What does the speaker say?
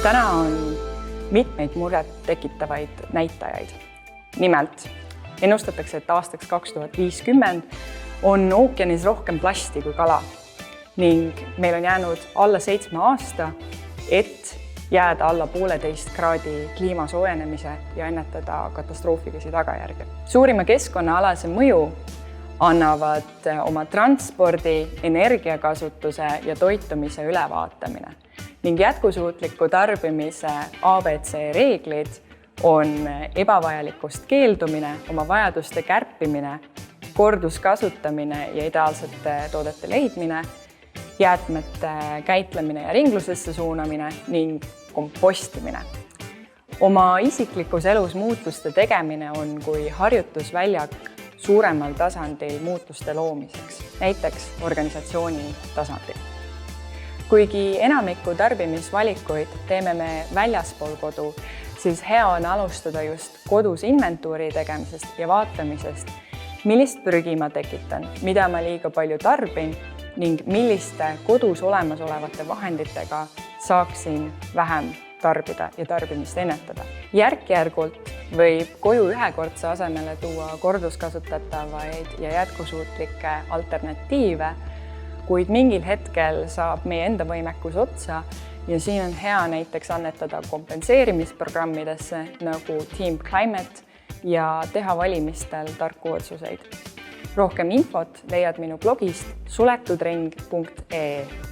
Täna on mitmeid muret tekitavaid näitajaid. Nimelt ennustatakse, et aastaks 2050 on ookeanis rohkem plasti kui kala ning meil on jäänud alla 7 aasta, et jääda alla 1,5 kraadi kliima soojenemise ja ennetada katastroofilisi tagajärgi. Suurima keskkonnaalase mõju annavad oma transpordi, energiakasutuse ja toitumise ülevaatamine ning jätkusuutliku tarbimise ABC reeglid on ebavajalikust keeldumine, oma vajaduste kärpimine, korduskasutamine ja ideaalsete toodete leidmine, jäätmete käitlemine ja ringlusesse suunamine ning kompostimine. Oma isiklikus elus muutuste tegemine on kui harjutusväljak suuremal tasandil muutuste loomiseks, näiteks organisatsiooni tasandil. Kuigi enamiku tarbimisvalikuid teeme me väljaspool kodu, siis hea on alustada just kodus inventuuri tegemisest ja vaatamisest, millist prügi ma tekitan, mida ma liiga palju tarbin ning milliste kodus olemasolevate vahenditega saaksin vähem tarbida ja tarbimist ennetada. Järk-järgult võib koju ühekordse asemele tuua korduskasutatavaid ja jätkusuutlikke alternatiive, kuid mingil hetkel saab meie enda võimekus otsa ja siin on hea näiteks annetada kompenseerimisprogrammidesse nagu Team Climate ja teha valimistel tarku otsuseid. Rohkem infot leiad minu blogist suletudring.ee.